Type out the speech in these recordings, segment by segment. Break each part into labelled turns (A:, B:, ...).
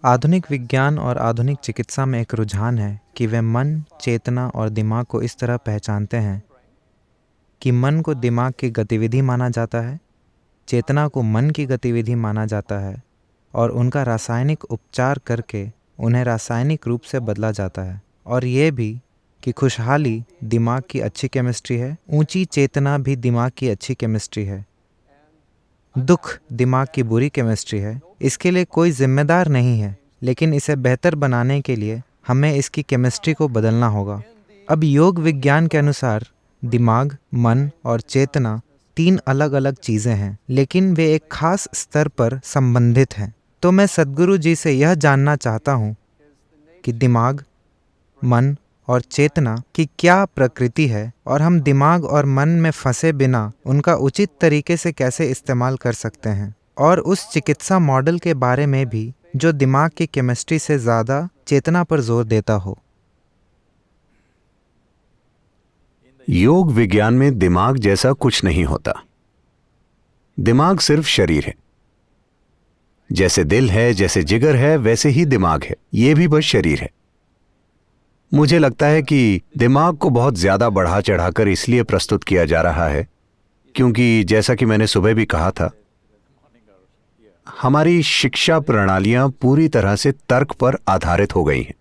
A: आधुनिक विज्ञान और आधुनिक चिकित्सा में एक रुझान है कि वे मन, चेतना और दिमाग को इस तरह पहचानते हैं कि मन को दिमाग की गतिविधि माना जाता है, चेतना को मन की गतिविधि माना जाता है और उनका रासायनिक उपचार करके उन्हें रासायनिक रूप से बदला जाता है। और ये भी कि खुशहाली दिमाग की अच्छी केमिस्ट्री है, ऊंची चेतना भी दिमाग की अच्छी केमिस्ट्री है, दुख दिमाग की बुरी केमिस्ट्री है। इसके लिए कोई जिम्मेदार नहीं है, लेकिन इसे बेहतर बनाने के लिए हमें इसकी केमिस्ट्री को बदलना होगा। अब योग विज्ञान के अनुसार दिमाग, मन और चेतना तीन अलग अलग चीज़ें हैं, लेकिन वे एक खास स्तर पर संबंधित हैं। तो मैं सद्गुरु जी से यह जानना चाहता हूँ कि दिमाग, मन और चेतना की क्या प्रकृति है और हम दिमाग और मन में फंसे बिना उनका उचित तरीके से कैसे इस्तेमाल कर सकते हैं, और उस चिकित्सा मॉडल के बारे में भी जो दिमाग की केमिस्ट्री से ज़्यादा चेतना पर जोर देता हो।
B: योग विज्ञान में दिमाग जैसा कुछ नहीं होता। दिमाग सिर्फ शरीर है। जैसे दिल है, जैसे जिगर है, वैसे ही दिमाग है। यह भी बस शरीर है। मुझे लगता है कि दिमाग को बहुत ज्यादा बढ़ा चढ़ाकर इसलिए प्रस्तुत किया जा रहा है क्योंकि जैसा कि मैंने सुबह भी कहा था, हमारी शिक्षा प्रणालियां पूरी तरह से तर्क पर आधारित हो गई हैं।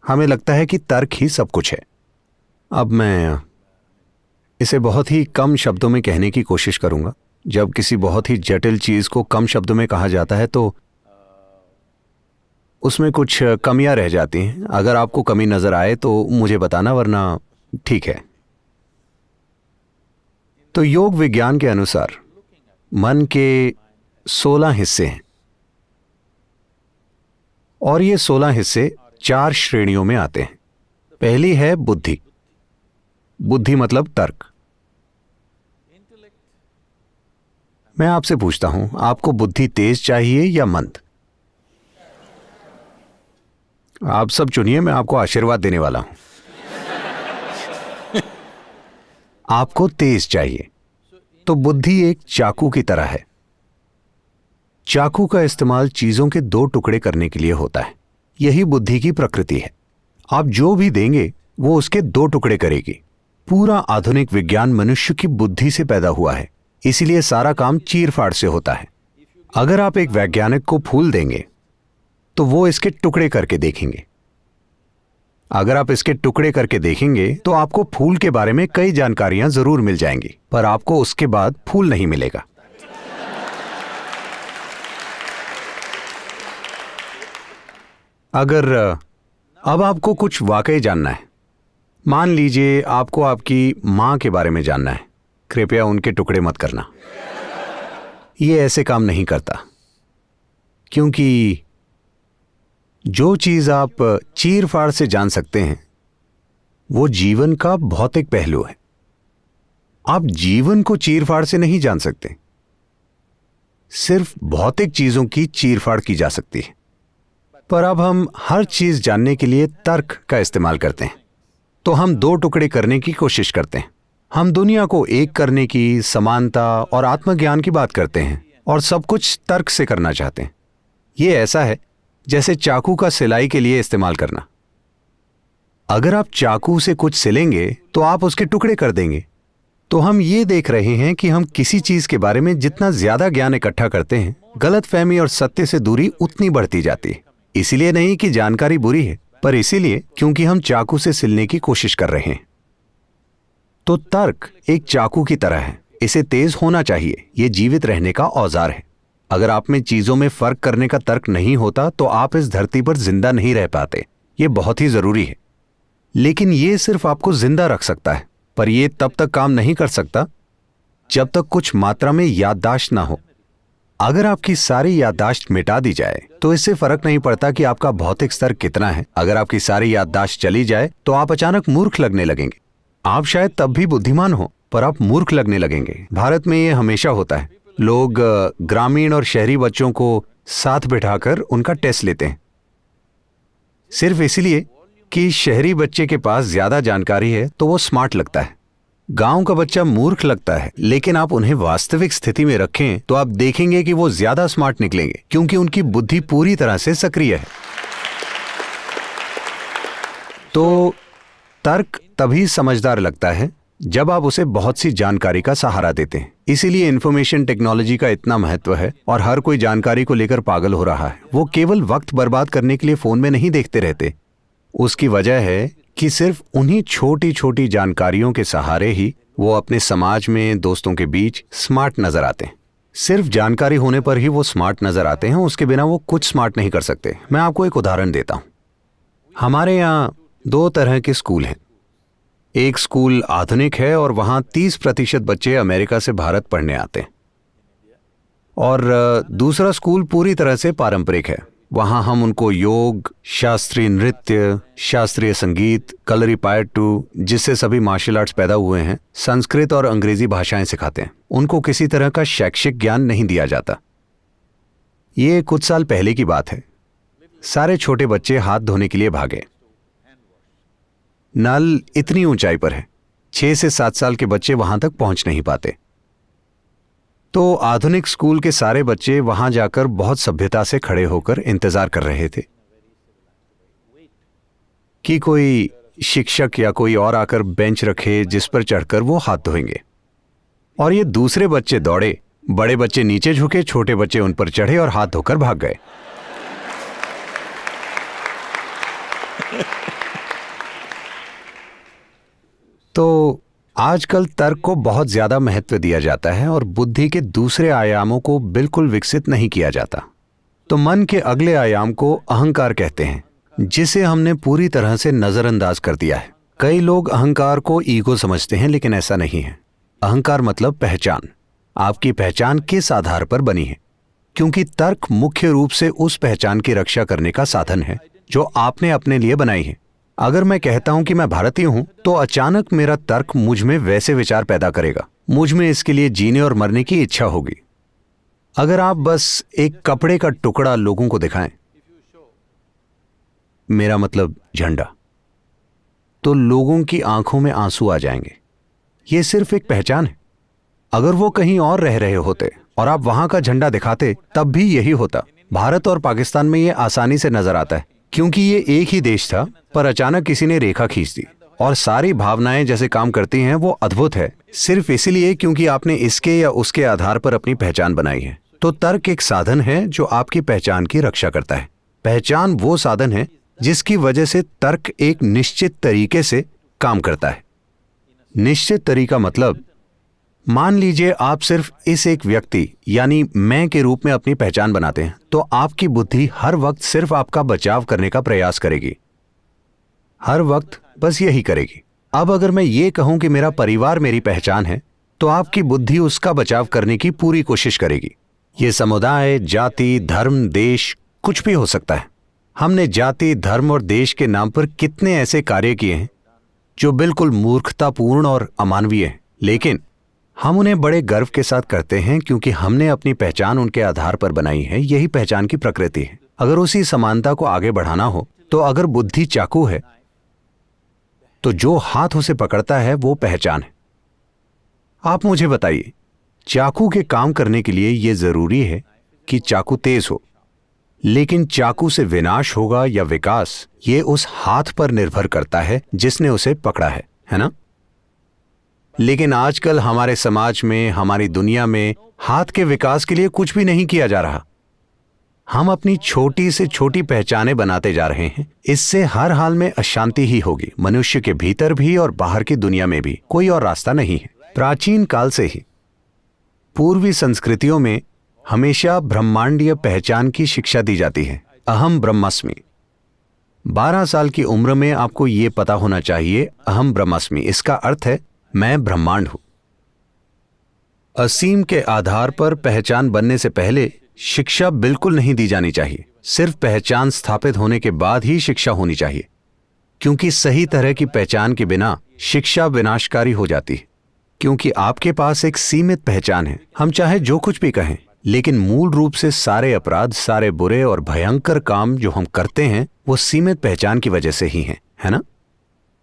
B: हमें लगता है कि तर्क ही सब कुछ है। अब मैं इसे बहुत ही कम शब्दों में कहने की कोशिश करूंगा। जब किसी बहुत ही जटिल चीज को कम शब्दों में कहा जाता है तो उसमें कुछ कमियां रह जाती हैं। अगर आपको कमी नजर आए तो मुझे बताना, वरना ठीक है। तो योग विज्ञान के अनुसार मन के 16 हिस्से हैं और ये 16 हिस्से 4 श्रेणियों में आते हैं। पहली है बुद्धि। बुद्धि मतलब तर्क। मैं आपसे पूछता हूं, आपको बुद्धि तेज चाहिए या मंद? आप सब चुनिए, मैं आपको आशीर्वाद देने वाला हूं। आपको तेज चाहिए। तो बुद्धि एक चाकू की तरह है। चाकू का इस्तेमाल चीजों के 2 टुकड़े करने के लिए होता है। यही बुद्धि की प्रकृति है। आप जो भी देंगे वो उसके 2 टुकड़े करेगी। पूरा आधुनिक विज्ञान मनुष्य की बुद्धि से पैदा हुआ है, इसीलिए सारा काम चीर-फाड़ से होता है। अगर आप एक वैज्ञानिक को फूल देंगे तो वो इसके टुकड़े करके देखेंगे। अगर आप इसके टुकड़े करके देखेंगे तो आपको फूल के बारे में कई जानकारियां जरूर मिल जाएंगी, पर आपको उसके बाद फूल नहीं मिलेगा। अगर अब आपको कुछ वाकई जानना है, मान लीजिए आपको आपकी मां के बारे में जानना है, कृपया उनके टुकड़े मत करना। यह ऐसे काम नहीं करता, क्योंकि जो चीज आप चीर-फाड़ से जान सकते हैं वो जीवन का भौतिक पहलू है। आप जीवन को चीर-फाड़ से नहीं जान सकते। सिर्फ भौतिक चीजों की चीर-फाड़ की जा सकती है। पर अब हम हर चीज जानने के लिए तर्क का इस्तेमाल करते हैं, तो हम 2 टुकड़े करने की कोशिश करते हैं। हम दुनिया को एक करने की, समानता और आत्मज्ञान की बात करते हैं और सब कुछ तर्क से करना चाहते हैं। यह ऐसा है जैसे चाकू का सिलाई के लिए इस्तेमाल करना। अगर आप चाकू से कुछ सिलेंगे तो आप उसके टुकड़े कर देंगे। तो हम ये देख रहे हैं कि हम किसी चीज के बारे में जितना ज्यादा ज्ञान इकट्ठा करते हैं, गलतफहमी और सत्य से दूरी उतनी बढ़ती जाती है। इसीलिए नहीं कि जानकारी बुरी है, पर इसीलिए क्योंकि हम चाकू से सिलने की कोशिश कर रहे हैं। तो तर्क एक चाकू की तरह है। इसे तेज होना चाहिए। यह जीवित रहने का औजार है। अगर आप में चीजों में फर्क करने का तर्क नहीं होता तो आप इस धरती पर जिंदा नहीं रह पाते। यह बहुत ही जरूरी है। लेकिन यह सिर्फ आपको जिंदा रख सकता है, पर यह तब तक काम नहीं कर सकता जब तक कुछ मात्रा में याददाश्त ना हो। अगर आपकी सारी याददाश्त मिटा दी जाए तो इससे फर्क नहीं पड़ता कि आपका भौतिक स्तर कितना है। अगर आपकी सारी याददाश्त चली जाए तो आप अचानक मूर्ख लगने लगेंगे। आप शायद तब भी बुद्धिमान हो, पर आप मूर्ख लगने लगेंगे। भारत में यह हमेशा होता है। लोग ग्रामीण और शहरी बच्चों को साथ बिठाकर उनका टेस्ट लेते हैं, सिर्फ इसलिए कि शहरी बच्चे के पास ज्यादा जानकारी है तो वो स्मार्ट लगता है। गांव का बच्चा मूर्ख लगता है, लेकिन आप उन्हें वास्तविक स्थिति में रखें तो आप देखेंगे कि वो ज्यादा स्मार्ट निकलेंगे, क्योंकि उनकी बुद्धि पूरी तरह से सक्रिय है। तो तर्क तभी समझदार लगता है जब आप उसे बहुत सी जानकारी का सहारा देते हैं। इसीलिए इंफॉर्मेशन टेक्नोलॉजी का इतना महत्व है और हर कोई जानकारी को लेकर पागल हो रहा है। वो केवल वक्त बर्बाद करने के लिए फोन में नहीं देखते रहते। उसकी वजह है कि सिर्फ उन्हीं छोटी छोटी जानकारियों के सहारे ही वो अपने समाज में, दोस्तों के बीच स्मार्ट नजर आते हैं। सिर्फ जानकारी होने पर ही वो स्मार्ट नजर आते हैं, उसके बिना वो कुछ स्मार्ट नहीं कर सकते। मैं आपको एक उदाहरण देता हूं। हमारे यहाँ 2 तरह के स्कूल हैं। एक स्कूल आधुनिक है और वहां 30% बच्चे अमेरिका से भारत पढ़ने आते हैं, और दूसरा स्कूल पूरी तरह से पारंपरिक है। वहां हम उनको योग, शास्त्रीय नृत्य, शास्त्रीय संगीत, कलरीपायट्टू, जिससे सभी मार्शल आर्ट्स पैदा हुए हैं, संस्कृत और अंग्रेजी भाषाएं सिखाते हैं। उनको किसी तरह का शैक्षिक ज्ञान नहीं दिया जाता। ये कुछ साल पहले की बात है। सारे छोटे बच्चे हाथ धोने के लिए भागे। नल इतनी ऊंचाई पर है, 6 से 7 साल के बच्चे वहां तक पहुंच नहीं पाते। तो आधुनिक स्कूल के सारे बच्चे वहां जाकर बहुत सभ्यता से खड़े होकर इंतजार कर रहे थे कि कोई शिक्षक या कोई और आकर बेंच रखे जिस पर चढ़कर वो हाथ धोएंगे। और ये दूसरे बच्चे दौड़े, बड़े बच्चे नीचे झुके, छोटे बच्चे उन पर चढ़े और हाथ धोकर भाग गए। तो आजकल तर्क को बहुत ज्यादा महत्व दिया जाता है और बुद्धि के दूसरे आयामों को बिल्कुल विकसित नहीं किया जाता। तो मन के अगले आयाम को अहंकार कहते हैं, जिसे हमने पूरी तरह से नजरअंदाज कर दिया है। कई लोग अहंकार को ईगो समझते हैं, लेकिन ऐसा नहीं है। अहंकार मतलब पहचान। आपकी पहचान किस आधार पर बनी है? क्योंकि तर्क मुख्य रूप से उस पहचान की रक्षा करने का साधन है जो आपने अपने लिए बनाई है। अगर मैं कहता हूं कि मैं भारतीय हूं, तो अचानक मेरा तर्क मुझ में वैसे विचार पैदा करेगा। मुझ में इसके लिए जीने और मरने की इच्छा होगी। अगर आप बस एक कपड़े का टुकड़ा लोगों को दिखाएं, मेरा मतलब झंडा, तो लोगों की आंखों में आंसू आ जाएंगे। यह सिर्फ एक पहचान है। अगर वो कहीं और रह रहे होते और आप वहां का झंडा दिखाते, तब भी यही होता। भारत और पाकिस्तान में यह आसानी से नजर आता है, क्योंकि ये एक ही देश था, पर अचानक किसी ने रेखा खींच दी और सारी भावनाएं जैसे काम करती हैं वो अद्भुत है, सिर्फ इसलिए क्योंकि आपने इसके या उसके आधार पर अपनी पहचान बनाई है। तो तर्क एक साधन है जो आपकी पहचान की रक्षा करता है। पहचान वो साधन है जिसकी वजह से तर्क एक निश्चित तरीके से काम करता है। निश्चित तरीका मतलब, मान लीजिए आप सिर्फ इस एक व्यक्ति यानी मैं के रूप में अपनी पहचान बनाते हैं, तो आपकी बुद्धि हर वक्त सिर्फ आपका बचाव करने का प्रयास करेगी, हर वक्त बस यही करेगी। अब अगर मैं ये कहूं कि मेरा परिवार मेरी पहचान है, तो आपकी बुद्धि उसका बचाव करने की पूरी कोशिश करेगी। ये समुदाय, जाति, धर्म, देश कुछ भी हो सकता है। हमने जाति, धर्म और देश के नाम पर कितने ऐसे कार्य किए हैं जो बिल्कुल मूर्खतापूर्ण और अमानवीय हैं, लेकिन हम उन्हें बड़े गर्व के साथ करते हैं क्योंकि हमने अपनी पहचान उनके आधार पर बनाई है। यही पहचान की प्रकृति है। अगर उसी समानता को आगे बढ़ाना हो, तो अगर बुद्धि चाकू है, तो जो हाथ उसे पकड़ता है वो पहचान है। आप मुझे बताइए, चाकू के काम करने के लिए यह जरूरी है कि चाकू तेज हो, लेकिन चाकू से विनाश होगा या विकास, ये उस हाथ पर निर्भर करता है जिसने उसे पकड़ा है ना? लेकिन आजकल हमारे समाज में, हमारी दुनिया में हाथ के विकास के लिए कुछ भी नहीं किया जा रहा। हम अपनी छोटी से छोटी पहचानें बनाते जा रहे हैं। इससे हर हाल में अशांति ही होगी, मनुष्य के भीतर भी और बाहर की दुनिया में भी। कोई और रास्ता नहीं है। प्राचीन काल से ही पूर्वी संस्कृतियों में हमेशा ब्रह्मांडीय पहचान की शिक्षा दी जाती है। अहम ब्रह्मास्मि। 12 साल की उम्र में आपको यह पता होना चाहिए, अहम ब्रह्मास्मि, इसका अर्थ है मैं ब्रह्मांड हूं। असीम के आधार पर पहचान बनने से पहले शिक्षा बिल्कुल नहीं दी जानी चाहिए। सिर्फ पहचान स्थापित होने के बाद ही शिक्षा होनी चाहिए, क्योंकि सही तरह की पहचान के बिना शिक्षा विनाशकारी हो जाती है। क्योंकि आपके पास एक सीमित पहचान है। हम चाहे जो कुछ भी कहें, लेकिन मूल रूप से सारे अपराध, सारे बुरे और भयंकर काम जो हम करते हैं, वो सीमित पहचान की वजह से ही हैं, है ना?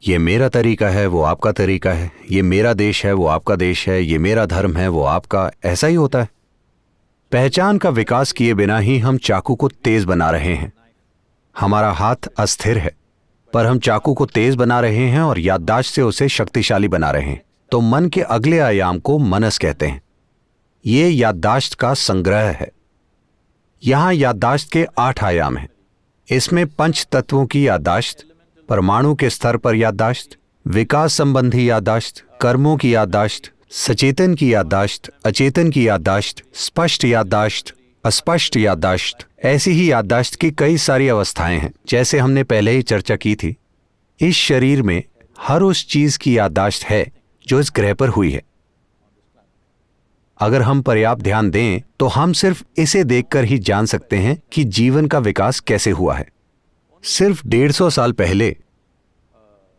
B: ये मेरा तरीका है, वो आपका तरीका है, ये मेरा देश है, वो आपका देश है, ये मेरा धर्म है, वो आपका, ऐसा ही होता है। पहचान का विकास किए बिना ही हम चाकू को तेज बना रहे हैं। हमारा हाथ अस्थिर है, पर हम चाकू को तेज बना रहे हैं और याददाश्त से उसे शक्तिशाली बना रहे हैं। तो मन के अगले आयाम को मनस कहते हैं। ये याददाश्त का संग्रह है। यहां याददाश्त के 8 आयाम हैं। इसमें पंच तत्वों की याददाश्त, परमाणु के स्तर पर याददाश्त, विकास संबंधी याददाश्त, कर्मों की याददाश्त, सचेतन की याददाश्त, अचेतन की याददाश्त, स्पष्ट याददाश्त, अस्पष्ट याददाश्त, ऐसी ही याददाश्त की कई सारी अवस्थाएं हैं। जैसे हमने पहले ही चर्चा की थी, इस शरीर में हर उस चीज की याददाश्त है जो इस ग्रह पर हुई है। अगर हम पर्याप्त ध्यान दें तो हम सिर्फ इसे देखकर ही जान सकते हैं कि जीवन का विकास कैसे हुआ है। सिर्फ 150 साल पहले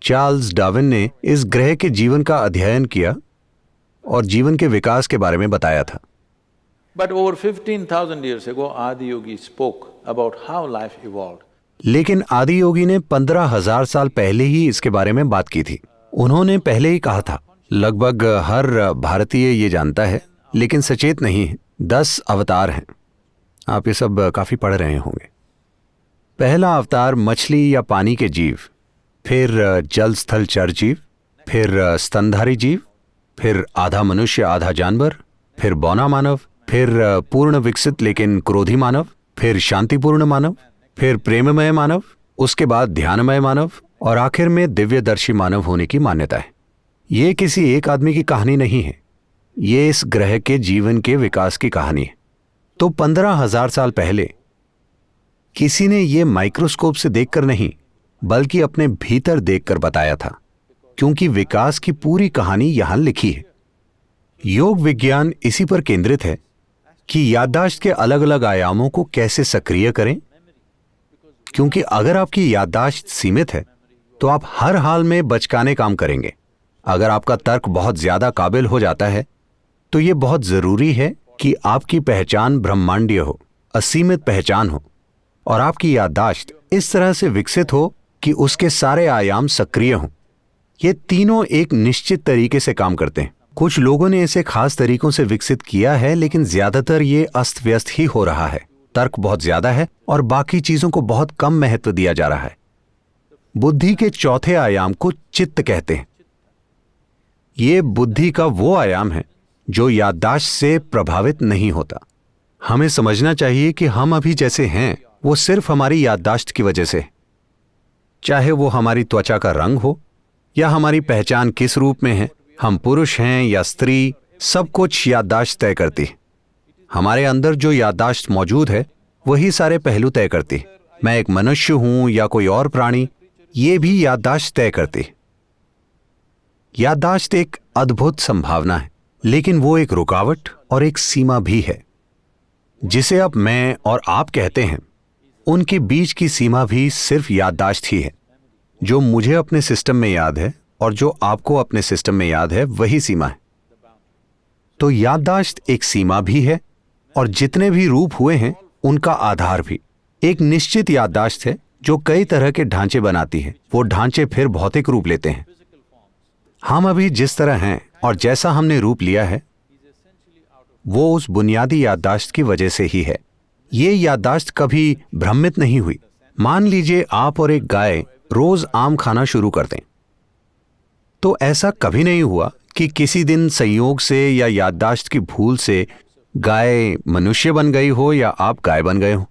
B: चार्ल्स डार्विन ने इस ग्रह के जीवन का अध्ययन किया और जीवन के विकास के बारे में बताया था।
C: But over 15,000 years ago, Adi Yogi spoke about how life evolved.
B: लेकिन आदि योगी ने 15,000 साल पहले ही इसके बारे में बात की थी। उन्होंने पहले ही कहा था, लगभग हर भारतीय ये जानता है लेकिन सचेत नहीं है, 10 अवतार हैं। आप ये सब काफी पढ़ रहे होंगे। पहला अवतार मछली या पानी के जीव, फिर जल स्थल चर जीव, फिर स्तनधारी जीव, फिर आधा मनुष्य आधा जानवर, फिर बौना मानव, फिर पूर्ण विकसित लेकिन क्रोधी मानव, फिर शांतिपूर्ण मानव, फिर प्रेममय मानव, उसके बाद ध्यानमय मानव और आखिर में दिव्यदर्शी मानव होने की मान्यता है। ये किसी एक आदमी की कहानी नहीं है, ये इस ग्रह के जीवन के विकास की कहानी है। तो 15,000 साल पहले किसी ने ये माइक्रोस्कोप से देखकर नहीं बल्कि अपने भीतर देखकर बताया था, क्योंकि विकास की पूरी कहानी यहां लिखी है। योग विज्ञान इसी पर केंद्रित है कि याददाश्त के अलग अलग आयामों को कैसे सक्रिय करें, क्योंकि अगर आपकी याददाश्त सीमित है तो आप हर हाल में बचकाने काम करेंगे। अगर आपका तर्क बहुत ज्यादा काबिल हो जाता है तो यह बहुत जरूरी है कि आपकी पहचान ब्रह्मांडीय हो, असीमित पहचान हो और आपकी याददाश्त इस तरह से विकसित हो कि उसके सारे आयाम सक्रिय हों। ये तीनों एक निश्चित तरीके से काम करते हैं। कुछ लोगों ने इसे खास तरीकों से विकसित किया है, लेकिन ज्यादातर ये अस्त व्यस्त ही हो रहा है। तर्क बहुत ज्यादा है और बाकी चीजों को बहुत कम महत्व दिया जा रहा है। बुद्धि के चौथे आयाम को चित्त कहते हैं। ये बुद्धि का वो आयाम है जो याददाश्त से प्रभावित नहीं होता। हमें समझना चाहिए कि हम अभी जैसे हैं वो सिर्फ हमारी याददाश्त की वजह से, चाहे वो हमारी त्वचा का रंग हो या हमारी पहचान किस रूप में है, हम पुरुष हैं या स्त्री, सब कुछ याददाश्त तय करती है। हमारे अंदर जो याददाश्त मौजूद है वही सारे पहलू तय करती है। मैं एक मनुष्य हूं या कोई और प्राणी, ये भी याददाश्त तय करती है। याददाश्त एक अद्भुत संभावना है, लेकिन वो एक रुकावट और एक सीमा भी है। जिसे अब मैं और आप कहते हैं, उनके बीच की सीमा भी सिर्फ याददाश्त ही है। जो मुझे अपने सिस्टम में याद है और जो आपको अपने सिस्टम में याद है, वही सीमा है। तो याददाश्त एक सीमा भी है और जितने भी रूप हुए हैं उनका आधार भी। एक निश्चित याददाश्त है जो कई तरह के ढांचे बनाती है। वो ढांचे फिर भौतिक रूप लेते हैं। हम अभी जिस तरह हैं और जैसा हमने रूप लिया है वो उस बुनियादी याददाश्त की वजह से ही है। ये याददाश्त कभी भ्रमित नहीं हुई। मान लीजिए आप और एक गाय रोज आम खाना शुरू कर दें, तो ऐसा कभी नहीं हुआ कि किसी दिन संयोग से या याददाश्त की भूल से गाय मनुष्य बन गई हो या आप गाय बन गए हो।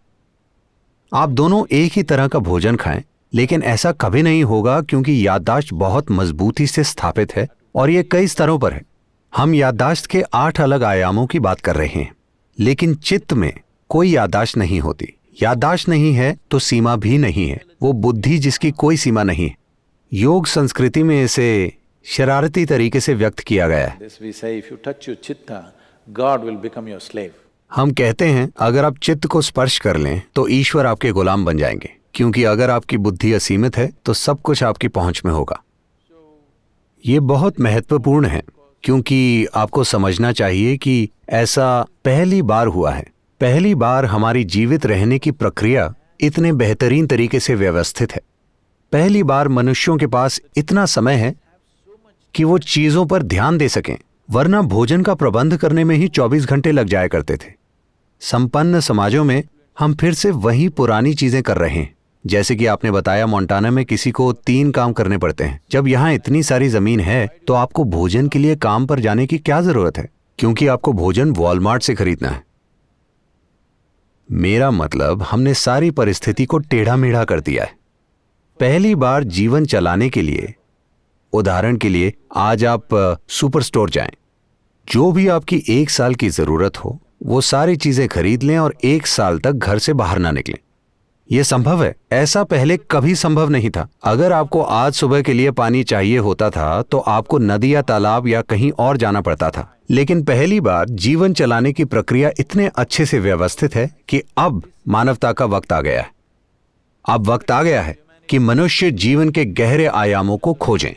B: आप दोनों एक ही तरह का भोजन खाएं, लेकिन ऐसा कभी नहीं होगा, क्योंकि याददाश्त बहुत मजबूती से स्थापित है और ये कई स्तरों पर है। हम याददाश्त के 8 अलग आयामों की बात कर रहे हैं, लेकिन चित्त में कोई याददाश्त नहीं होती। याददाश्त नहीं है तो सीमा भी नहीं है। वो बुद्धि जिसकी कोई सीमा नहीं है। योग संस्कृति में इसे शरारती तरीके से व्यक्त किया गया है।
C: This we say, if you touch your chitta, God will become your slave.
B: हम कहते हैं अगर आप चित्त को स्पर्श कर लें तो ईश्वर आपके गुलाम बन जाएंगे, क्योंकि अगर आपकी बुद्धि असीमित है तो सब कुछ आपकी पहुंच में होगा। ये बहुत महत्वपूर्ण है, क्योंकि आपको समझना चाहिए कि ऐसा पहली बार हुआ है। पहली बार हमारी जीवित रहने की प्रक्रिया इतने बेहतरीन तरीके से व्यवस्थित है। पहली बार मनुष्यों के पास इतना समय है कि वो चीजों पर ध्यान दे सकें, वरना भोजन का प्रबंध करने में ही 24 घंटे लग जाया करते थे। संपन्न समाजों में हम फिर से वही पुरानी चीजें कर रहे हैं। जैसे कि आपने बताया, मोंटाना में किसी को 3 काम करने पड़ते हैं। जब यहां इतनी सारी जमीन है तो आपको भोजन के लिए काम पर जाने की क्या जरूरत है, क्योंकि आपको भोजन वॉलमार्ट से खरीदना है। मेरा मतलब, हमने सारी परिस्थिति को टेढ़ा मेढ़ा कर दिया है। पहली बार जीवन चलाने के लिए, उदाहरण के लिए, आज आप सुपर स्टोर जाएं, जो भी आपकी 1 साल की जरूरत हो वो सारी चीजें खरीद लें और 1 साल तक घर से बाहर ना निकलें। यह संभव है, ऐसा पहले कभी संभव नहीं था। अगर आपको आज सुबह के लिए पानी चाहिए होता था तो आपको नदी या तालाब या कहीं और जाना पड़ता था। लेकिन पहली बार जीवन चलाने की प्रक्रिया इतने अच्छे से व्यवस्थित है कि अब मानवता का वक्त आ गया है। अब वक्त आ गया है कि मनुष्य जीवन के गहरे आयामों को खोजें।